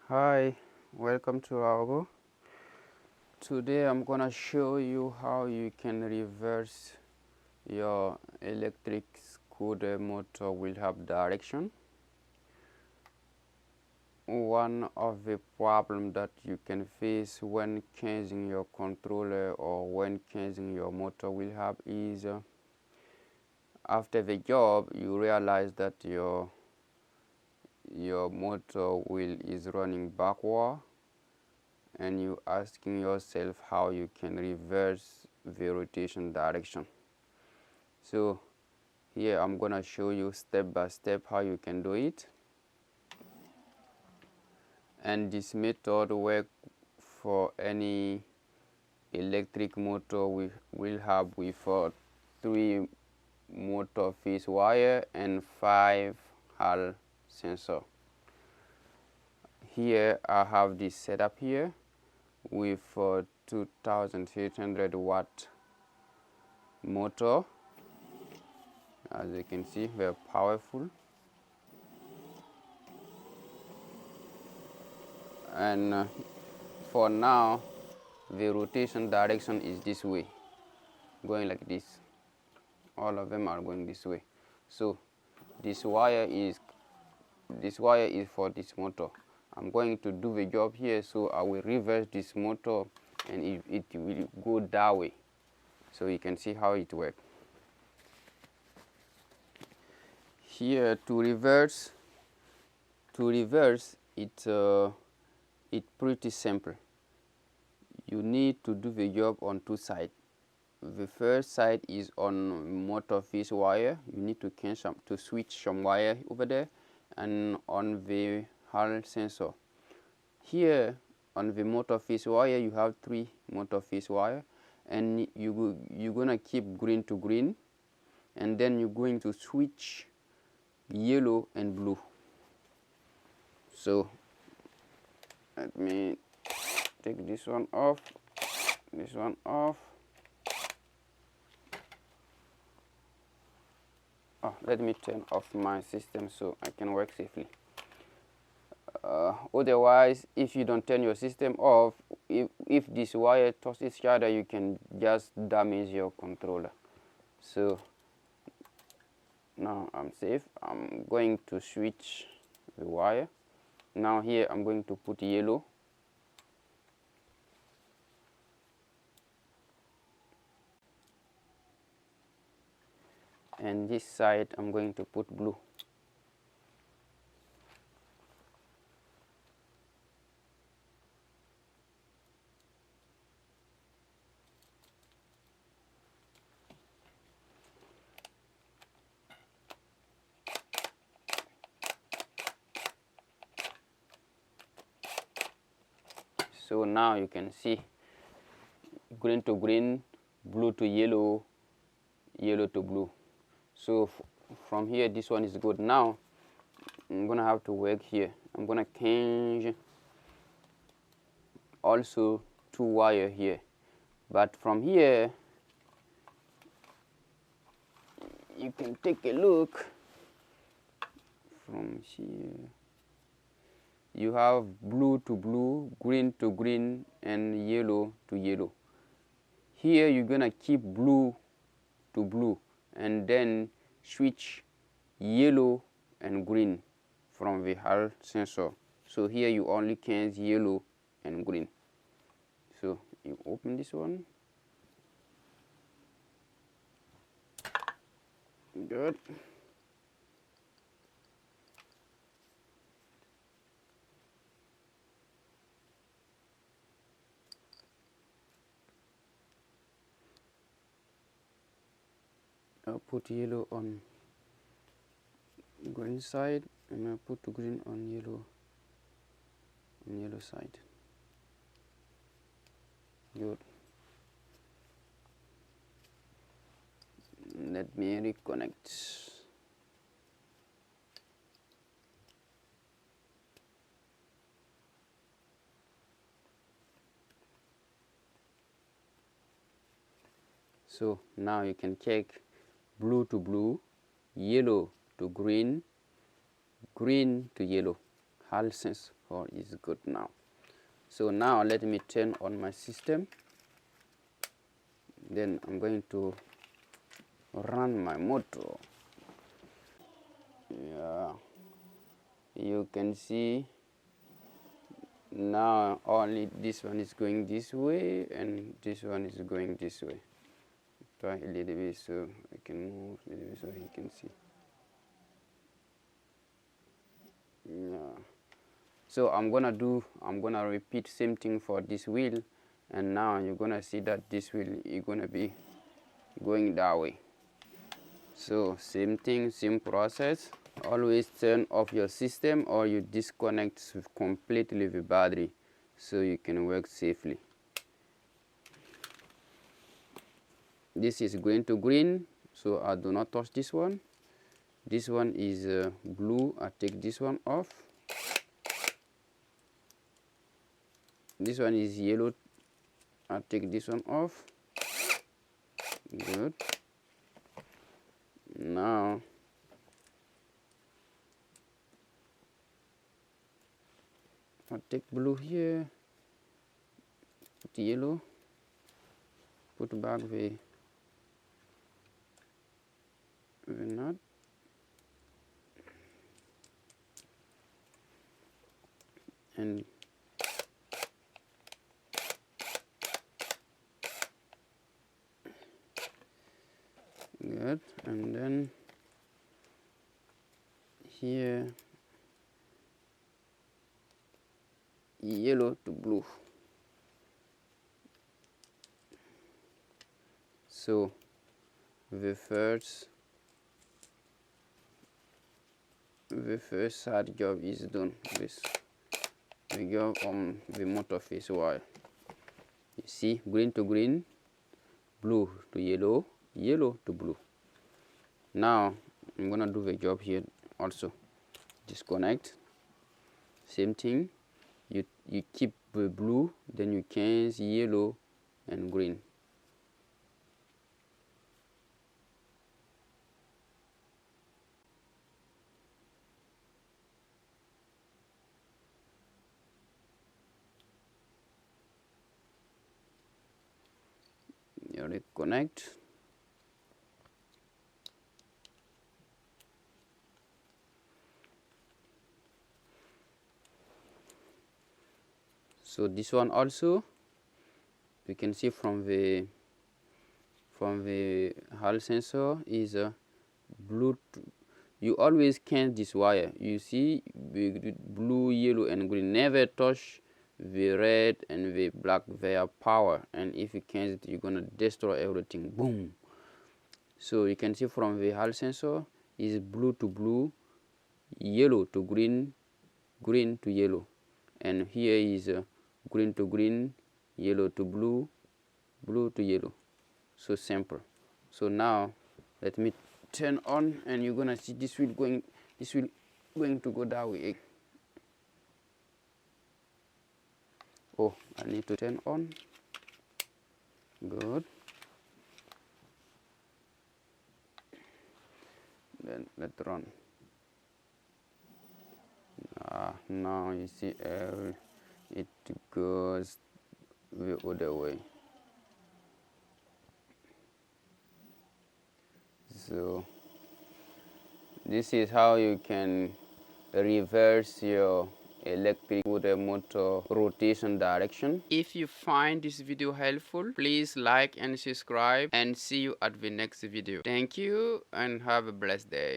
Hi, welcome to our. Today I'm gonna show you how you can reverse your electric scooter motor will have direction. One of the problems that you can face when changing your controller or when changing your motor will have is after the job you realize that your motor wheel is running backward, and you asking yourself how you can reverse the rotation direction. So here I'm gonna show you step by step how you can do it, and this method work for any electric motor we will have with 3 motor phase wire and 5 Hall sensor. Here I have this setup here with 2800 watt motor. As you can see, very powerful, and for now the rotation direction is this way, going like this. All of them are going this way. So this wire is for this motor. I'm going to do the job here, so I will reverse this motor and it will go that way, so you can see how it works. Here to reverse it's pretty simple. You need to do the job on 2 sides. The first side is on motor phase wire. You need to switch some wire over there, and on the Hall sensor. Here on the motor phase wire you have 3 motor phase wire, and you're gonna keep green to green, and then you're going to switch yellow and blue. So let me take this one off, this one off. Let me turn off my system so I can work safely. Otherwise, if you don't turn your system off, if this wire touches each other, you can just damage your controller. So now I'm safe. I'm going to switch the wire. Now here I'm going to put yellow. And this side I'm going to put blue. So now you can see green to green, blue to yellow, yellow to blue. So from here this one is good. Now I'm gonna have to work here. I'm gonna change also 2 wire here, but from here you can take a look. From here you have blue to blue, green to green, and yellow to yellow. Here you're gonna keep blue to blue and then switch yellow and green from the Hall sensor. So here you only change yellow and green. So you open this one. Good. I'll put yellow on green side, and I'll put green on yellow side. Good. Let me reconnect. So now you can check blue to blue, yellow to green, green to yellow, Hall sensor. All is good now. So now let me turn on my system. Then I'm going to run my motor. Yeah, you can see now only this one is going this way and this one is going this way. Try a little bit so I can move a little bit so you can see. Yeah. So I'm gonna repeat same thing for this wheel, and now you're gonna see that this wheel is gonna be going that way. So same thing, same process. Always turn off your system or you disconnect completely the battery so you can work safely. This is going to green, so I do not touch this one. This one is blue. I take this one off. This one is yellow. I take this one off. Good. Now I take blue here, put yellow, put back the nut. And good, and then here yellow to blue. So the first side job is done. This the job on the motor face wire. You see, green to green, blue to yellow, yellow to blue. Now I'm gonna do the job here also. Disconnect. Same thing. You keep the blue, then you change yellow and green. You reconnect. So this one also, you can see from the Hall sensor is a blue. You always can this wire. You see the blue, yellow, and green. Never touch the red and the black. They are power, and if you can it, you're gonna destroy everything. Boom. So you can see from the Hall sensor is blue to blue, yellow to green, green to yellow, and here is green to green, yellow to blue, blue to yellow. So simple. So now let me turn on, and you're gonna see this wheel going to go that way. Oh, I need to turn on. Good. Then let's run. Now you see it goes the other way. So this is how you can reverse your electric motor rotation direction. If you find this video helpful, please like and subscribe, and see you at the next video. Thank you and have a blessed day.